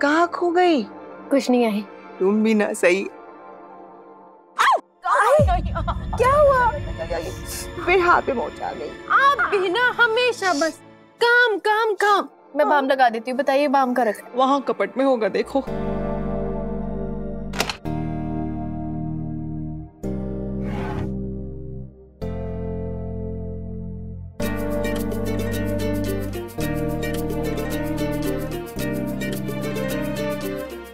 कहाँ खो गई? कुछ नहीं आई। तुम भी ना सही। क्या हुआ? फिर हाथ पे मोच आ गई। आप भी ना हमेशा बस काम काम काम। मैं बाम लगा देती हूँ, बताइए बाम का रखा। वहां कपट में होगा, देखो।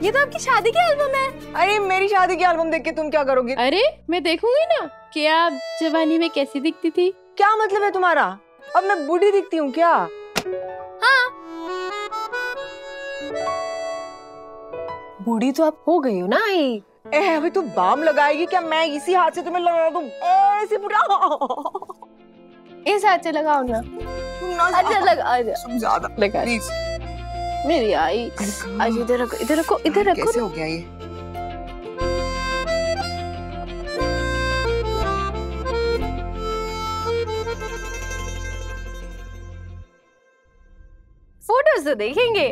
ये तो आपकी शादी की एल्बम है। अरे मेरी शादी की एल्बम देख के तुम क्या करोगी? अरे मैं देखूंगी ना कि आप जवानी में कैसी दिखती थी। क्या मतलब है तुम्हारा? अब मैं बूढ़ी दिखती हूँ क्या? हाँ, बूढ़ी तो आप हो गई हो ना। आई अभी तू बाम लगाएगी क्या? मैं इसी हाथ से तुम्हें लगा दूं। ऐसे बुरा। इस हाथ से लगाओ ना। अच्छा लगा ज्यादा लगा प्लीज। मेरी आई। आज इधर रखो, इधर रखो, इधर रखो। कैसे हो गया ये? फोटोज तो देखेंगे।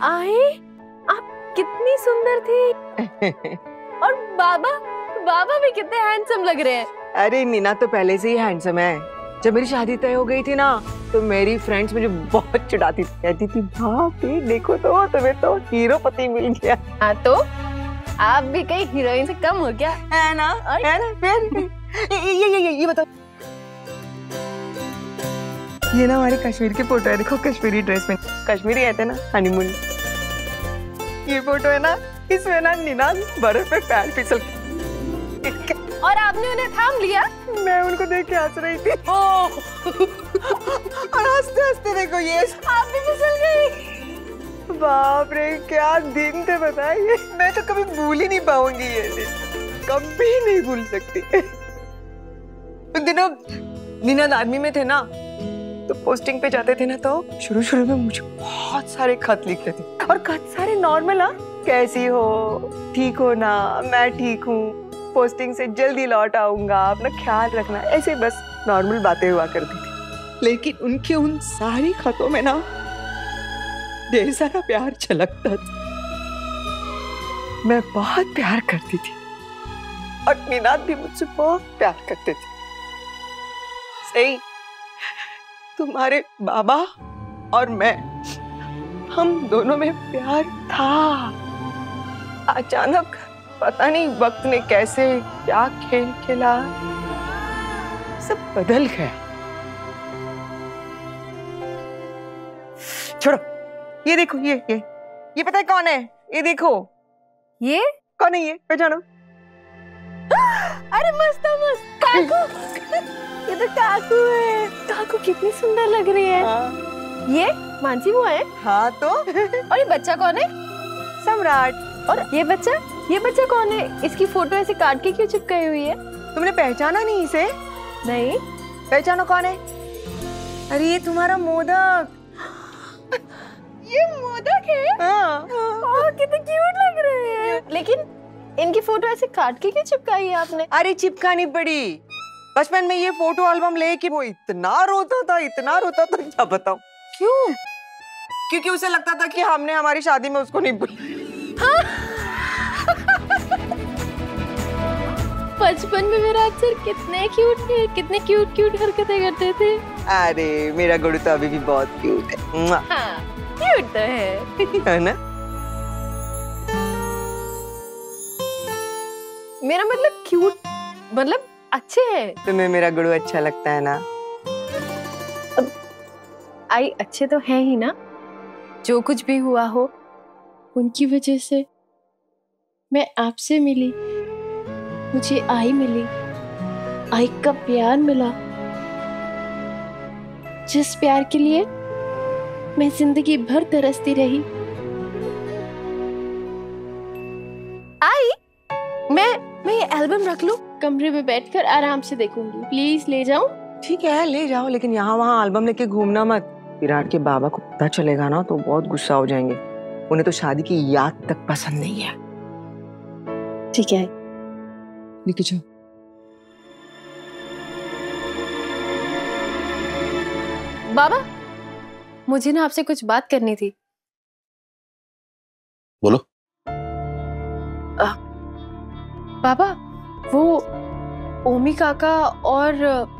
आई आप कितनी सुंदर थी। और बाबा भी कितने हैंडसम लग रहे हैं। अरे नीना तो पहले से ही हैंडसम है। जब मेरी शादी तय हो गई थी ना, तो मेरी फ्रेंड्स मुझे बहुत चिढ़ाती थी, कहती थी बाप रे देखो तो तुम्हें तो हीरो पति मिल गया। हाँ तो आप भी कहीं हीरोइन से कम हो क्या? है ना? है ना? फिर ये बताओ। ये ना हमारी कश्मीर की फोटो है, देखो कश्मीरी ड्रेस में। कश्मीरी कहते हैं ना हनीमून। ये फोटो है ना, इसमें ना नीना बर्फ पे पैर फिसल। और आपने उन्हें थाम लिया। मैं उनको देख के हंस रही थी। और हंसते हंसते देखो ये आप भी फिसल गई। बाप रे क्या दिन थे बताइए। मैं तो कभी भूल ही नहीं पाऊंगी ये दिन, कभी नहीं भूल सकती। उन दिनों नीना आर्मी में थे ना, तो पोस्टिंग पे जाते थे ना, तो शुरू में मुझे बहुत सारे खत लिखते थे। और खत सारे नॉर्मल। हाँ, कैसी हो, ठीक हो ना, मैं ठीक हूँ, पोस्टिंग से जल्दी लौट आऊंगा, अपना ख्याल रखना, ऐसे बस नॉर्मल बातें हुआ करती थी। लेकिन उनके उन सारी खतों में ना ढेर सारा प्यार झलकता था। मैं बहुत प्यार करती थी और निनाद भी मुझसे बहुत प्यार करते थे। सही, तुम्हारे बाबा और मैं, हम दोनों में प्यार था। अचानक पता नहीं वक्त ने कैसे क्या खेल खेला, सब बदल गया। छोड़ो, ये देखो, ये पता है कौन है? ये देखो, ये कौन है? ये पहचानो? अरे मस्त काकू। ये तो काकू है। काकू कितनी सुंदर लग रही है। हाँ। ये मानसी वो है। हाँ तो। और ये बच्चा कौन है? सम्राट। और ये बच्चा कौन है? इसकी फोटो ऐसे काट के क्यों चिपकाई हुई है? तुमने पहचाना नहीं इसे? नहीं। पहचानो कौन है? अरे ये तुम्हारा मोदक। ये मोदक है? हाँ। कितने क्यूट लग रहे हैं। लेकिन इनकी फोटो ऐसे काट के क्यों चिपकाई है आपने? अरे चिपकानी पड़ी। बचपन में ये फोटो एल्बम लेके वो इतना रोता था, क्या बताऊं। क्यों? क्योंकि उसे लगता था कि हमने हमारी शादी में उसको नहीं बुलाया। हाँ? बचपन में मेरा अक्सर कितने क्यूट हरकतें करते थे। अरे मेरा गुरु तो अभी भी बहुत क्यूट है। हाँ, क्यूट तो है ना? मेरा मतलब क्यूट मतलब अच्छे है। तुम्हें मेरा गुरु अच्छा लगता है ना? आई अच्छे तो है ही ना। जो कुछ भी हुआ हो उनकी वजह से मैं आपसे मिली, मुझे आई मिली, आई का प्यार मिला, जिस प्यार के लिए मैं जिंदगी भर तरसती रही। आई मैं ये एल्बम रख लूं? कमरे में बैठकर आराम से देखूंगी। प्लीज ले जाऊं? ठीक है ले जाओ, लेकिन यहाँ वहाँ एल्बम लेके घूमना मत। विराट के बाबा को पता चलेगा ना तो बहुत गुस्सा हो जाएंगे। उन्हें तो शादी की याद तक पसंद नहीं है। ठीक है, लेके जाओ। बाबा, मुझे ना आपसे कुछ बात करनी थी। बोलो। बाबा, वो ओमी काका और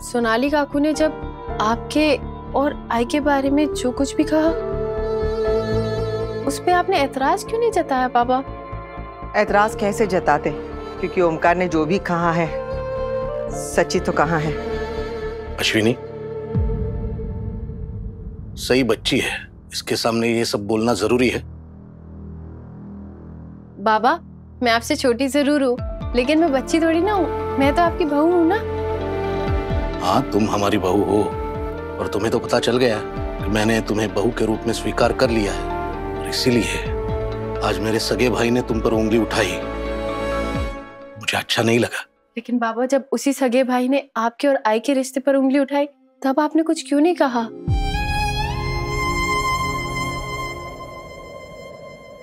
सोनाली काकू ने जब आपके और आई के बारे में जो कुछ भी कहा, उस पे आपने ऐतराज क्यों नहीं जताया बाबा? ऐतराज कैसे जताते, क्योंकि ओमकार ने जो भी कहा है सच्ची तो कहा है। अश्विनी सही बच्ची है, इसके सामने ये सब बोलना जरूरी है? बाबा, मैं आपसे छोटी जरूर हूँ, लेकिन मैं बच्ची थोड़ी ना हूँ, मैं तो आपकी बहू हूँ ना। हाँ, तुम हमारी बहू हो, और तुम्हें तो पता चल गया कि मैंने तुम्हें बहू के रूप में स्वीकार कर लिया है, और इसीलिए आज मेरे सगे भाई ने तुम पर उंगली उठाई, मुझे अच्छा नहीं लगा। लेकिन बाबा, जब उसी सगे भाई ने आपके और आई के रिश्ते पर उंगली उठाई, तब आपने कुछ क्यों नहीं कहा?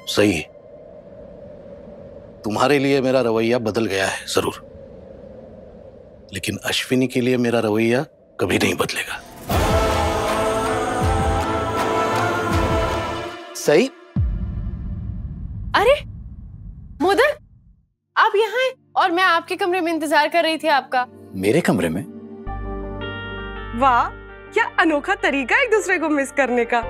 सही, तुम्हारे लिए मेरा रवैया बदल गया है जरूर, लेकिन अश्विनी के लिए मेरा रवैया कभी नहीं बदलेगा। सही। अरे मोदक, आप यहाँ हैं और मैं आपके कमरे में इंतजार कर रही थी आपका। मेरे कमरे में? वाह, क्या अनोखा तरीका एक दूसरे को मिस करने का।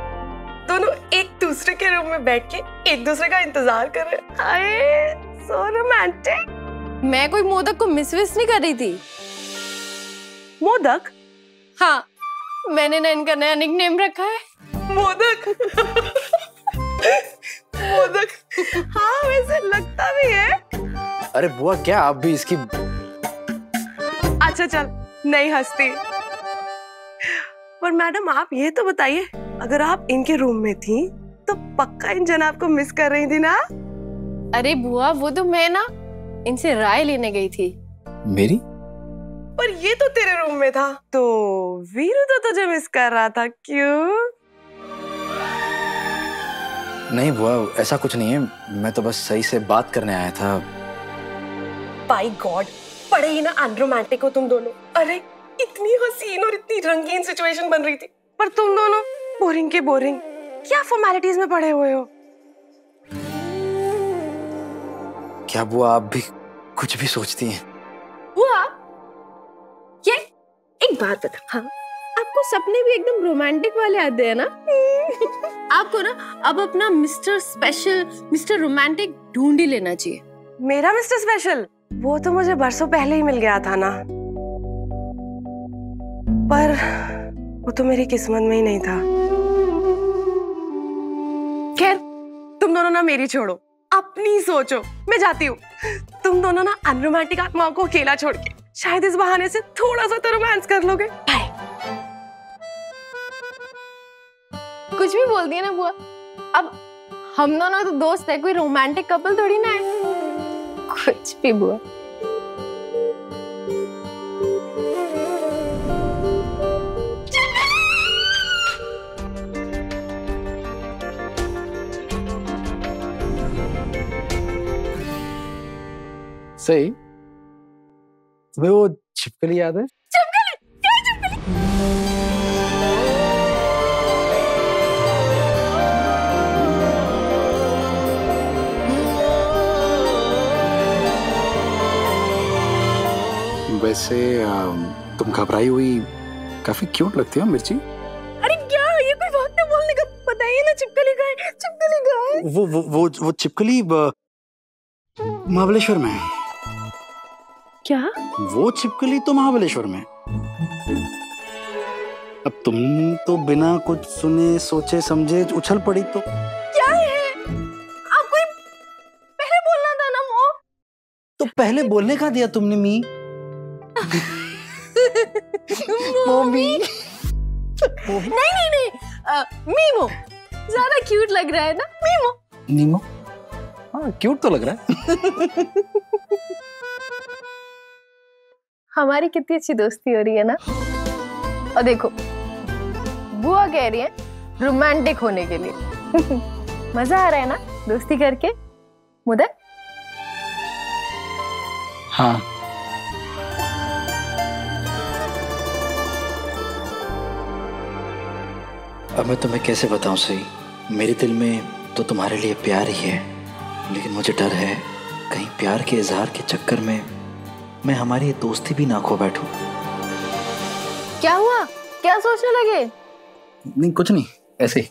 दोनों एक दूसरे के रूम में बैठ के एक दूसरे का इंतजार कर रहे हैं। So romantic. मैं कोई मोदक को मिस विस नहीं कर रही थी। मोदक? हाँ, मैंने ना इनका नया निकनेम रखा है, मोदक। मोदक। हाँ, वैसे लगता भी है। अरे बुआ, क्या आप भी इसकी... अच्छा चल, नहीं हंसती। पर मैडम, आप ये तो बताइए, अगर आप इनके रूम में थी तो पक्का इन जनाब को मिस कर रही थी ना? अरे बुआ, वो तो मैं ना इनसे राय लेने गई थी। मेरी? पर ये तो तेरे रूम में था, तो वीरू तो तुझे मिस कर रहा था, क्यों? नहीं बुआ, ऐसा कुछ नहीं है, मैं तो बस सही से बात करने आया था। बाय गॉड, बड़े ही ना अनरोमांटिक हो तुम दोनों। अरे इतनी हसीन और इतनी रंगीन सिचुएशन बन रही थी, पर तुम दोनों बोरिंग के बोरिंग, क्या फॉर्मेलिटीज में पड़े हुए हो? क्या बुआ, आप भी कुछ भी सोचती हैं? बुआ, ये एक बात बता, हाँ, आपको सपने भी एकदम रोमांटिक वाले आते हैं ना? आपको ना अब अपना मिस्टर स्पेशल, मिस्टर रोमांटिक ढूंढ ही लेना चाहिए। मेरा मिस्टर स्पेशल? वो तो मुझे बरसों पहले ही मिल गया था ना, पर वो तो मेरी किस्मत में ही नहीं था। खैर, तुम दोनों ना मेरी छोड़ो, अपनी सोचो, मैं जाती हूँ। तुम दोनों ना अनरोमांटिक आत्माओं को अकेला छोड़ के शायद इस बहाने से थोड़ा सा तो रोमांस कर लोगे। बाय। कुछ भी बोल दिया ना बुआ, अब हम दोनों तो दोस्त है, कोई रोमांटिक कपल थोड़ी ना है। कुछ भी बुआ। सही। तुम्हें वो छिपकली याद है? छिपकली? क्या छिपकली? वैसे तुम घबराई हुई काफी क्यूट लगती हो मिर्ची। अरे क्या, ये कोई वक्त है बोलने का? बताइए ना, छिपकली कहाँ है? छिपकली कहाँ है? वो छिपकली महाबलेश्वर में है। क्या? वो छिपकली तो महाबलेश्वर में। अब तुम तो बिना कुछ सुने सोचे समझे उछल पड़ी तो। क्या है? आपको पहले बोलना था ना वो। तो पहले बोलने का दिया तुमने मी। मम्मी। नहीं, मीमो ज्यादा क्यूट लग रहा है ना? मीमो। नीमो? हाँ, क्यूट तो लग रहा है। हमारी कितनी अच्छी दोस्ती हो रही है ना। और देखो, बुआ कह रही है रोमांटिक होने के लिए। मजा आ रहा है ना दोस्ती करके, मुदक? हाँ। अब मैं तुम्हें कैसे बताऊं सही, मेरे दिल में तो तुम्हारे लिए प्यार ही है, लेकिन मुझे डर है कहीं प्यार के इजहार के चक्कर में मैं हमारी ये दोस्ती भी ना खो बैठूं। क्या हुआ, क्या सोचने लगे? नहीं कुछ नहीं, ऐसे ही।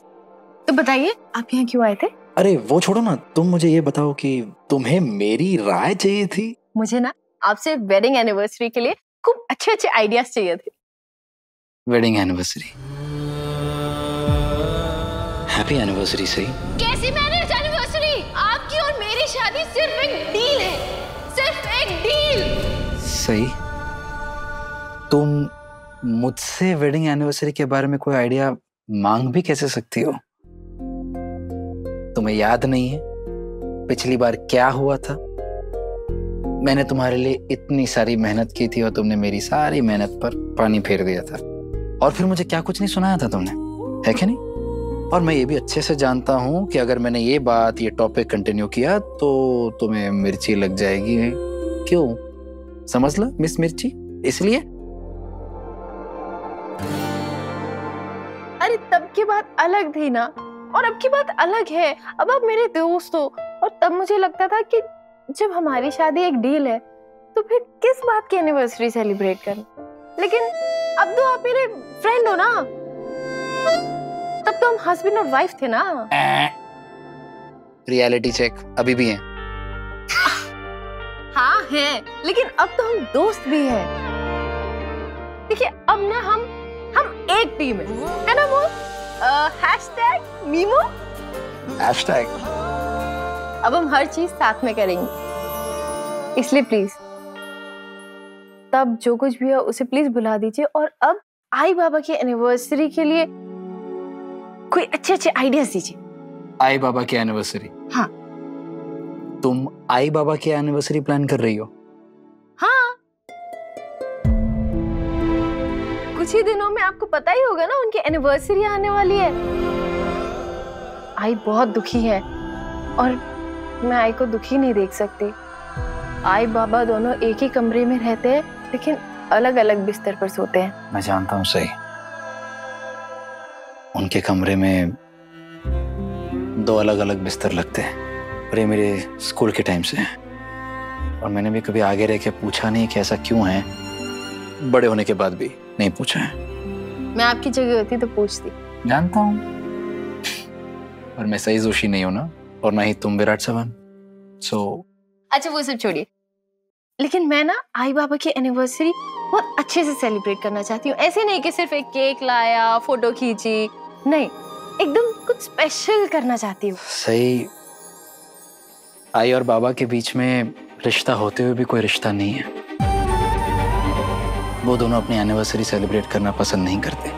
तो बताइए आप यहाँ क्यों आए थे? अरे वो छोड़ो ना, तुम मुझे ये बताओ कि तुम्हें मेरी राय चाहिए थी। मुझे ना आपसे वेडिंग एनिवर्सरी के लिए खूब अच्छे अच्छे आइडियाज चाहिए थे। Wedding anniversary, happy anniversary. सही कैसी मैरिज एनिवर्सरी? आपकी और मेरी शादी सिर्फ एक डील है, सिर्फ एक डील। सही, तुम मुझसे वेडिंग एनिवर्सरी के बारे में कोई आइडिया मांग भी कैसे सकती हो? तुम्हें याद नहीं है पिछली बार क्या हुआ था? मैंने तुम्हारे लिए इतनी सारी मेहनत की थी और तुमने मेरी सारी मेहनत पर पानी फेर दिया था, और फिर मुझे क्या कुछ नहीं सुनाया था तुमने, है कि नहीं? और मैं ये भी अच्छे से जानता हूं कि अगर मैंने ये टॉपिक कंटिन्यू किया तो तुम्हें मिर्ची लग जाएगी। क्यों, समझ लो मिस मिर्ची, इसलिए। अरे तब की बात अलग थी ना, और अब की बात अलग है। अब आप मेरे दोस्त हो, और तब मुझे लगता था कि जब हमारी शादी एक डील है तो फिर किस बात की एनिवर्सरी सेलिब्रेट करना। लेकिन अब तो आप मेरे फ्रेंड हो ना, तब तो हम हस्बैंड और वाइफ थे ना। रियलिटी चेक अभी भी है। हाँ है, लेकिन अब तो हम दोस्त भी हैं। देखिए अब ना हम एक टीम है ना वो? Hashtag memo. हैशटैग। अब हम हर चीज साथ में करेंगे, इसलिए प्लीज तब जो कुछ भी है उसे प्लीज भुला दीजिए, और अब आई बाबा की एनिवर्सरी के लिए कोई अच्छे अच्छे आइडियाज दीजिए। आई बाबा की एनिवर्सरी? हाँ। तुम आई बाबा की एनिवर्सरी प्लान कर रही हो? हाँ, कुछ ही दिनों में आपको पता ही होगा ना, उनकी एनिवर्सरी आने वाली है। आई बहुत दुखी है और मैं आई को दुखी नहीं देख सकती। आई बाबा दोनों एक ही कमरे में रहते हैं, लेकिन अलग अलग बिस्तर पर सोते हैं। मैं जानता हूँ सही, उनके कमरे में 2 अलग अलग बिस्तर लगते हैं, और ये मेरे स्कूल के टाइम से है, और मैंने भी कभी आगे रह के पूछा नहीं कि ऐसा क्यों है। बड़े होने के बाद भी नहीं पूछा है। मैं आपकी जगह होती तो पूछती। जानता हूँ, पर मैं सही जोशी नहीं हूं ना, और ना ही तुम विराट चौहान। अच्छा वो सब छोड़िए, लेकिन मैं ना आई बाबा की एनिवर्सरी बहुत अच्छे से सेलिब्रेट करना चाहती हूँ। ऐसे नहीं कि सिर्फ एक केक लाया, फोटो खींची, नहीं, एकदम कुछ स्पेशल करना चाहती हूँ। सही, आई और बाबा के बीच में रिश्ता होते हुए भी कोई रिश्ता नहीं है। वो दोनों अपनी एनिवर्सरी सेलिब्रेट करना पसंद नहीं करते,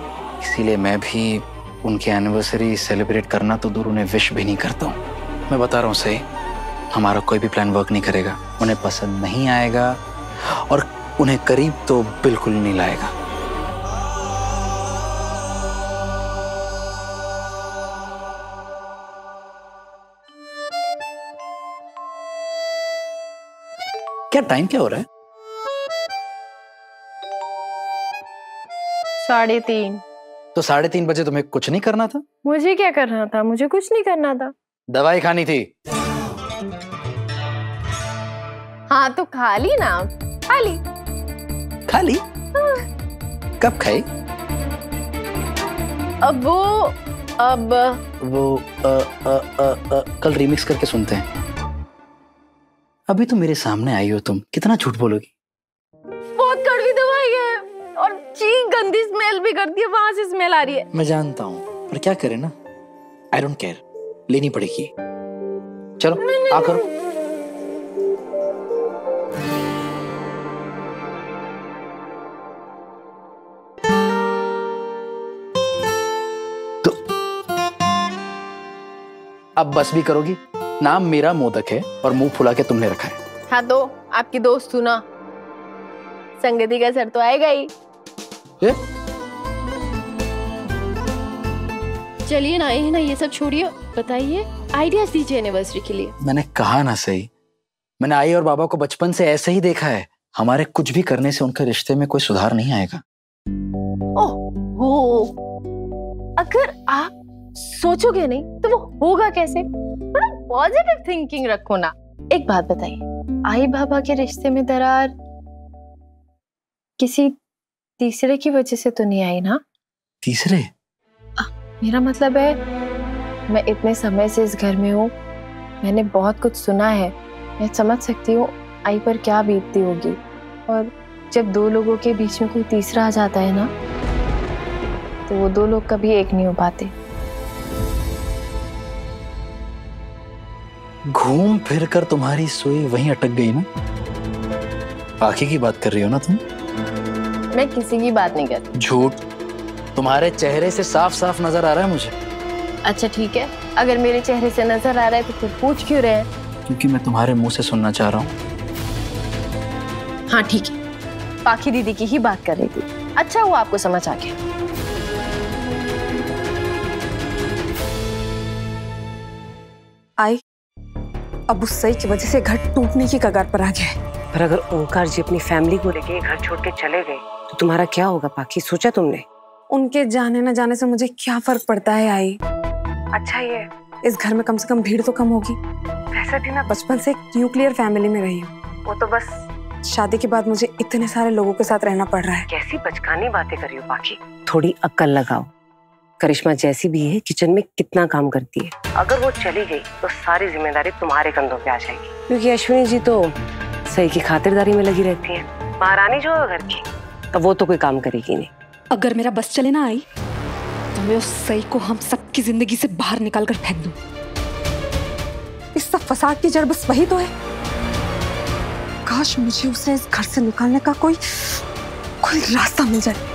इसीलिए मैं भी उनकी एनिवर्सरी सेलिब्रेट करना तो दूर, उन्हें विश भी नहीं करता हूँ। मैं बता रहा हूँ सही, हमारा कोई भी प्लान वर्क नहीं करेगा, उन्हें पसंद नहीं आएगा, और उन्हें करीब तो बिल्कुल नहीं लाएगा। क्या टाइम क्या हो रहा है? 3:30। तो 3:30 बजे तुम्हें कुछ नहीं करना था? मुझे क्या करना था? मुझे कुछ नहीं करना था। दवाई खानी थी। हाँ तो खा ली ना, खा ली। खा ली? हाँ। कब खाई? अब वो कल रिमिक्स करके सुनते हैं। अभी तो मेरे सामने आई हो तुम, कितना झूठ बोलोगी? बहुत कड़वी दवाई है, और चीख गंदी स्मेल भी करती है, वहां से स्मेल आ रही है। मैं जानता हूँ, पर क्या करें ना, आई डोंट केयर, लेनी पड़ेगी। चलो आ करो। तो अब बस भी करोगी? नाम मेरा मोदक है और मुंह फुला के तुमने रखा है। हाँ तो आपकी दोस्त हूँ ना, संगति का सर तो आएगा ही। चलिए ना, ये सब छोड़िए, बताइए आइडियाज दीजिए एनिवर्सरी के लिए। मैंने कहा ना सही, मैंने आई और बाबा को बचपन से ऐसे ही देखा है। हमारे कुछ भी करने से उनके रिश्ते में कोई सुधार नहीं आएगा। ओह हो, अगर आप सोचोगे नहीं तो वो होगा कैसे? थोड़ा पॉजिटिव थिंकिंग रखो ना। एक बात बताइए, आई बाबा के रिश्ते में दरार किसी तीसरे की वजह से तो नहीं आई ना? तीसरे? मेरा मतलब है, मैं इतने समय से इस घर में हूँ, मैंने बहुत कुछ सुना है, मैं समझ सकती हूँ आई पर क्या बीतती होगी। और जब दो लोगों के बीच में कोई तीसरा आ जाता है ना, तो वो दो लोग कभी एक नहीं हो पाते। घूम फिर कर तुम्हारी सुई वहीं अटक गई ना? पाखी की बात कर रही हो ना तुम? मैं किसी की बात नहीं कर रही। झूठ तुम्हारे चेहरे से साफ साफ नजर आ रहा है मुझे। अच्छा ठीक है, अगर मेरे चेहरे से नजर आ रहा है तो फिर पूछ क्यों रहे हैं? क्योंकि मैं तुम्हारे मुंह से सुनना चाह रहा हूँ। हाँ ठीक है, पाखी दीदी की ही बात कर रही थी। अच्छा वो आपको समझ आ गया। आई अब उस सही की वजह से घर टूटने की कगार पर आ गया है। पर अगर ओंकार जी अपनी फैमिली को लेके घर छोड़ के चले गए तो तुम्हारा क्या होगा पाखी, सोचा तुमने? उनके जाने न जाने से मुझे क्या फर्क पड़ता है आई? अच्छा ये इस घर में कम से कम भीड़ तो कम होगी। वैसे भी मैं बचपन से एक न्यूक्लियर फैमिली में रही हूँ, वो तो बस शादी के बाद मुझे इतने सारे लोगों के साथ रहना पड़ रहा है। कैसी बचकानी बातें कर रही हो पाखी, थोड़ी अक्ल लगाओ। करिश्मा जैसी भी है किचन में कितना काम करती है, अगर वो चली गई तो सारी जिम्मेदारी तुम्हारे कंधों पे आ जाएगी। क्योंकि अश्विनी जी तो सही की खातिरदारी में लगी रहती है, महारानी जो है घर की, अब वो तो कोई काम करेगी नहीं। अगर मेरा बस चले ना आई तो मैं उस सही को हम सबकी जिंदगी से बाहर निकाल कर फेंक दूं। इस सब फसाद की जड़ बस वही तो है। काश मुझे उसे इस घर से निकालने का कोई रास्ता मिल जाए।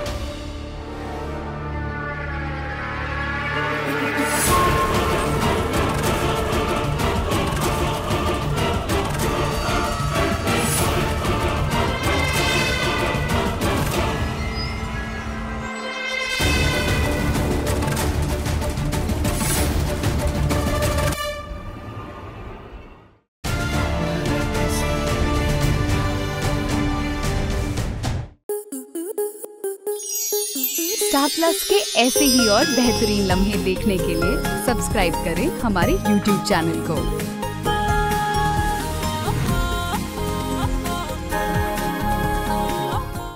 स्टार प्लस के ऐसे ही और बेहतरीन लम्हे देखने के लिए सब्सक्राइब करें हमारे YouTube चैनल को।